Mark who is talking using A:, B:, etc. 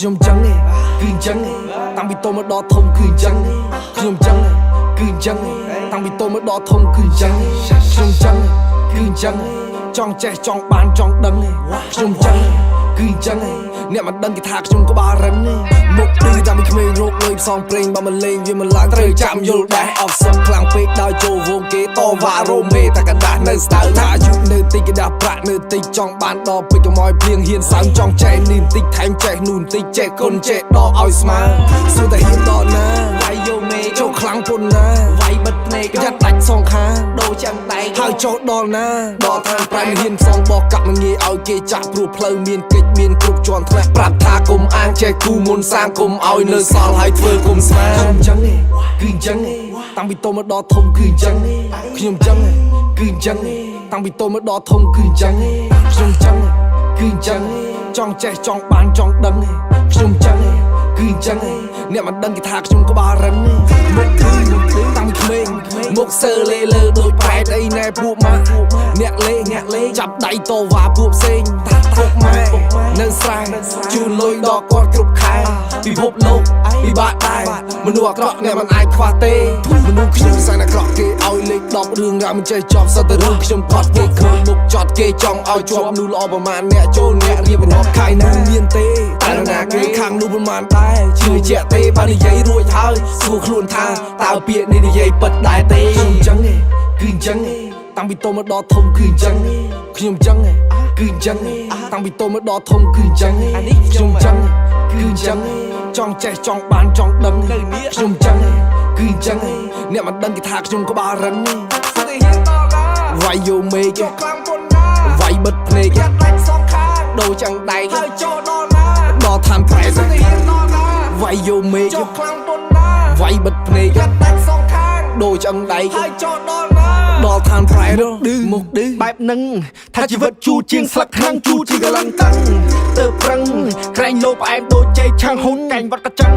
A: ខ្ញុំចឹងឯងគឺចឹងឯងតាំងពីតូចមកដល់ធំគឺចឹងខ្ញុំចឹងឯងគឺចឹងឯងតាំងពីតូចមកដល់ធំគឺចឹងខ្ញុំចឹងគឺចឹងចង់ចេះចង់បានចង់ដឹងខ្ញុំចឹងគឺចឹងឯងអ្នកមិនដឹងគេថាខ្ញុំក៏បារឹងមុខឌឺតាំងពីក្មេងរោគលុយផ្សងប្រេងបើមិនលេងវាមិនឡើងត្រូវចាំយល់ដែរអត់សឹកខ្លាំងពេកដល់ចូលវងគេតវ៉ារ៉ូមេតែកដាស់នៅស្ដៅថាអាយុនៅតិចគេដាក់ប្រាក់នៅតិចចង់បានដល់ពេកកុំឲ្យភ្លៀងហ៊ានសើមចង់ចែកនេះតិចថែមចែកនោះតិចចែកគុណចែកដកឲ្យស្មើសួរតែហ៊ានដល់ណាវាយយកមេចូលខ្លាំងពុនណាវាយបិទភ្នែកយ៉ាត់ដាច់សងខាដូរចាំដៃហើយចូលដល់ណាដល់ឋានប្រែហ៊ានសងបោះកាប់មិនងាយឲ្យគេចាក់ព្រោះផ្លូវមានកិច្ចមានគ្រប់ជាន់ថ្នាក់ប្រាប់ថាគុំអាងចេះគូមុនសាងគុំឲ្យនៅសល់ហើយធ្វើគុំស្មានខ្ញុំចឹងឯងគឺចឹងឯងតាំងពីតូចមកដល់ធំគឺចឹងខ្ញុំចឹងឯងគឺចឹងឯងតាំងពីតូចមកដល់ធំគឺចឹងខ្ញុំចឹងគឺចឹងចង់ចេះចង់បានចង់ដឹងខ្ញុំចឹងគឺចឹងអ្នកមិនដឹងគេថាខ្ញុំក៏បារឹងមុខគឺតាំងពីក្មេងមុខសើលេលើដូចប្រែតអីណែពួកម៉ាក់អ្នកលេងចាប់ដៃតវ៉ាពួកផ្សេងតាពុកម៉ែនៅស្រែជូនលុយដល់គាត់គ្រប់ខែពិភពលោកពិបាកដែរមនុស្សអាក្រក់អ្នកមិនអាចខ្វះទេមនុស្សខ្ញុំសែនអាក្រក់គេឲ្យលេខ10រឿងរ៉ាវមិនចេះចប់សត្វតែរឿងខ្ញុំកត់គេឃើញមុខចត់គេចង់ឲ្យជាប់មនុស្សល្អប្រមាណអ្នកចូលអ្នករៀបរាប់ខាយណាមានទេតែណាគេខាងនោះប្រមាណដែរជឿជាក់ទេបើនិយាយរួចហើយសួរខ្លួនថាតើពាក្យនេះនិយាយពិតដែរទេខ្ញុំចឹងគឺចឹងតាំងពីតូចមកដល់ធំគឺចឹងខ្ញុំចឹងគឺចឹងតាំងពីតូចមកដល់ធំគឺចឹងខ្ញុំចឹងគឺចឹងចង់ចេះចង់បានចង់ដឹងខ្ញុំចឹងគឺចឹងអ្នកមិនដឹងគេថាខ្ញុំក៏បារឹងវាយយកមេចុះខ្លាំងពុនណាវាយបិទភ្នែកយ៉ាត់ដាច់សងខាងដូរចាំងដៃហើយចូលដល់ណាដល់ឋានប្រែវាយយកមេចុះខ្លាំងពុនណាវាយបិទភ្នែកយ៉ាត់ដាច់សងខាងដូរចាំងដៃហើយចូលដល់ណាដល់ឋានប្រែឌឺមុខឌឺបែបនឹងថាជីវិតជូរជាងស្លឹកថ្នាំងជូរជាងកលឹងតឹងទៅប្រឹងក្រែងលោផ្អែមដូចជ័យឆាំងហ៊ុនកែងវត្តកញ្ចឹង